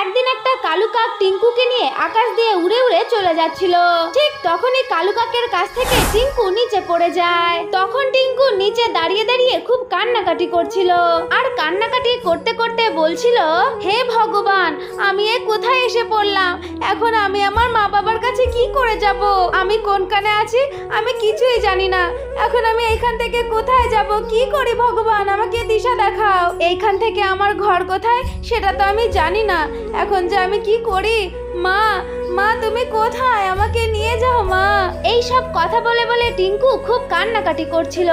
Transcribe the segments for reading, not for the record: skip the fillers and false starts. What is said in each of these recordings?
একদিন একটা কালু কাক টিঙ্কুকে নিয়ে আকাশ দিয়ে উড়ে উড়ে চলে যাচ্ছিল। ঠিক তখনই কালু কাকের কাছ থেকে টিঙ্কু নিচে পড়ে যায়। তখন টিঙ্কু নিচে দাঁড়িয়ে দাঁড়িয়ে খুব কান্নাকাটি করছিল, আর কান্নাকাটি করতে করতে বলছিল, হে ভগবান, আমি এ কোথায় এসে পড়লাম? এখন আমি আমার মা বাবার কাছে কি করে যাব? আমি কোনখানে আছি আমি কিছুই জানি না। এখন আমি এইখান থেকে কোথায় যাব? কি করি ভগবান, আমাকে দিশা দেখাও। এইখান থেকে আমার ঘর কোথায় সেটা তো আমি জানি না। এখন যে আমি কি করি? মা, মা তুমি কোথায়? আমাকে নিয়ে যাও মা। এই সব কথা বলে বলে টিঙ্কু খুব কান্নাকাটি করছিল।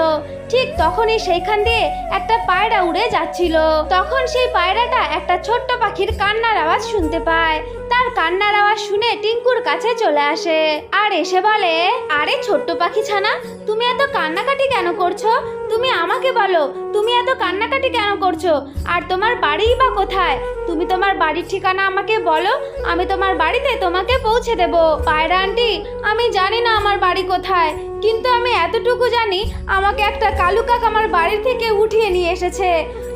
ঠিক তখনই সেইখান দিয়ে একটা পায়রা উড়ে যাচ্ছিল। তখন সেই পায়রাটা একটা ছোট্ট পাখির কান্নার আওয়াজ শুনতে পায়। তার কান্নার আওয়াজ শুনে টিঙ্কুর কাছে চলে আসে আর এসে বলে, আরে ছোট্ট পাখি ছানা, তুমি এত কান্নাকাটি কেন করছো? তুমি আমাকে বলো, তুমি এত কান্নাকাটি কেন করছো? আর তোমার বাড়িই বা কোথায়? তুমি তোমার বাড়ির ঠিকানা আমাকে বলো, আমি তোমার বাড়িতে তোমাকে পৌঁছে দেব। পায়রা আন্টি, আমি জানি না আমার বাড়ি কোথায়, কিন্তু আমি এতটুকু জানি আমাকে একটা কালু কাক আমার বাড়ি থেকে উঠিয়ে নিয়ে এসেছে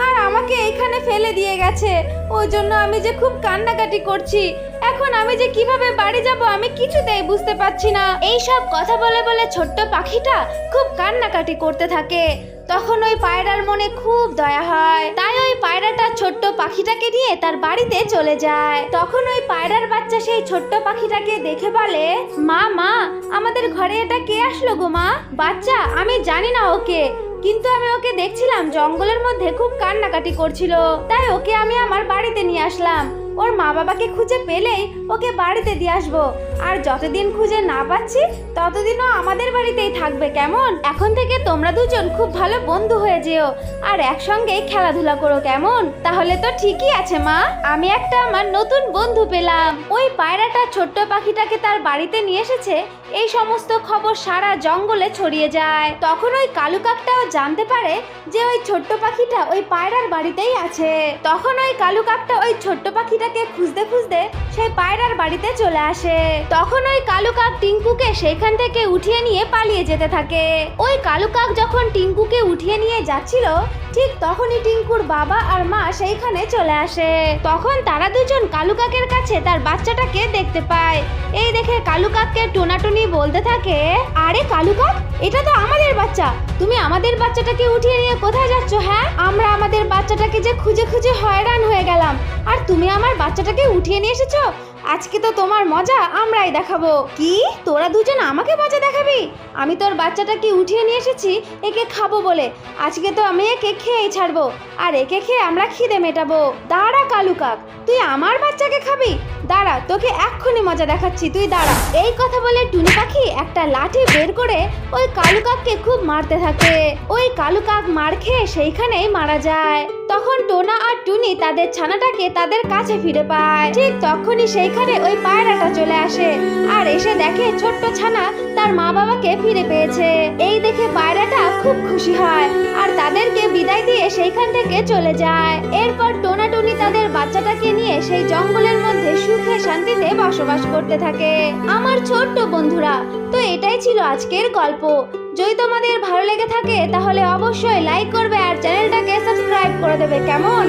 আর আমাকে এখানে ফেলে দিয়ে গেছে। ওই জন্য আমি যে খুব কান্নাকাটি করছি। এখন আমি যে কিভাবে বাড়ি যাব আমি কিছুতেই বুঝতে পারছি না। এই সব কথা বলে বলে ছোট্ট পাখিটা খুব কান্নাকাটি করতে থাকে। তখন ওই পায়রার মনে খুব দয়া হয়, তাই ওই পায়রাটা ছোট্ট পাখিটাকে নিয়ে তার বাড়িতে চলে যায়। তখন ওই পায়রার বাচ্চা সেই ছোট্ট পাখিটাকে দেখে বলে, মা, মা, আমাদের ঘরে এটা কে আসলো গো মা? বাচ্চা, আমি জানি না ওকে, কিন্তু আমি ওকে দেখছিলাম জঙ্গলের মধ্যে খুব কান্নাকাটি করছিল, তাই ওকে আমি আমার বাড়িতে নিয়ে আসলাম। ওর মা বাবাকে খুঁজে পেলেই ওকে বাড়িতে দিয়ে আসবো, আর যতদিন খুঁজে না পাচ্ছি ততদিনও আমাদের বাড়িতেই থাকবে, কেমন? এখন থেকে তোমরা দুজন খুব ভালো বন্ধু হয়ে যেও আর একসঙ্গে খেলাধুলা করো, কেমন? তাহলে তো ঠিকই আছে মা, আমি একটা আমার নতুন বন্ধু পেলাম। ওই পায়রাটা ছোট্ট পাখিটাকে তার বাড়িতে নিয়ে এসেছে, এই সমস্ত খবর সারা জঙ্গলে ছড়িয়ে যায়। তখন ওই কালু কাকটাও জানতে পারে যে ওই ছোট্ট পাখিটা ওই পায়রার বাড়িতেই আছে। তখন ওই কালু কাকটা ওই ছোট্ট পাখিটাকে খুঁজতে খুঁজতে সেই পায়রার বাড়িতে চলে আসে। তখন ওই কালু কাক টিঙ্কুকে সেইখান থেকে উঠিয়ে নিয়ে পালিয়ে যেতে থাকে। ওই কালু কাক যখন টিঙ্কুকে উঠিয়ে নিয়ে যাচ্ছিল, ঠিক তখনই টিঙ্কুর বাবা আর মা সেইখানে চলে আসে। তখন তারা দুজন কালু কাকের কাছে তার বাচ্চাটাকে দেখতে পায়। এই দেখে কালু কাককে টোনাটুনি বলতে থাকে, আরে কালু কাক, এটা তো আমাদের বাচ্চা, তুমি আমাদের বাচ্চাটাকে উঠিয়ে নিয়ে কোথায় যাচ্ছ? হ্যাঁ, আমরা আমাদের বাচ্চাটাকে যে খুঁজে খুঁজে হয়রান হয়ে গেলাম, আর তুমি আমার বাচ্চাটাকে উঠিয়ে নিয়ে এসেছো। আজকে তো তোমার মজা আমরাই দেখাবো। কি, তোরা দুজন আমাকে মজা দেখাবি? আমি তোর বাচ্চাটাকে উঠিয়ে নিয়ে এসেছি একে খাবো বলে। আজকে তো আমি একে খেয়েই ছাড়বো, আর একে খেয়ে আমরা খিদে মেটাবো। দাঁড়া কালু কাক, তুই আমার বাচ্চাকে খাবি? দাঁড়া, তোকে এক্ষুনি মজা দেখাচ্ছি, তুই দাঁড়া। এই কথা বলে টুনি পাখি একটা লাঠি বের করে ওই কালু কাককে খুব মারতে থাকে। ওই কালু কাক মার খেয়ে সেইখানেই মারা যায়। তখন টোনা আর টুনি তাদের ছানাটাকে তাদের কাছে ফিরে পায়। ঠিক তখনই সেইখানে ওই পায়রাটা চলে আসে আর এসে দেখে ছোট্ট ছানা তার মা বাবাকে ফিরে পেয়েছে। এই দেখে পায়রাটা খুব খুশি হয় আর তাদেরকে বিদায় দিয়ে সেইখান থেকে চলে যায়। এরপর টোনা টুনি তাদের বাচ্চাটাকে নিয়ে সেই জঙ্গলের মধ্যে সুখে শান্তিতে বসবাস করতে থাকে। আমার ছোট্ট বন্ধুরা, তো এটাই ছিল আজকের গল্প। যদি তোমাদের ভালো লেগে থাকে তাহলে অবশ্যই লাইক করবে আর চ্যানেলটাকে সাবস্ক্রাইব করে দেবে, কেমন?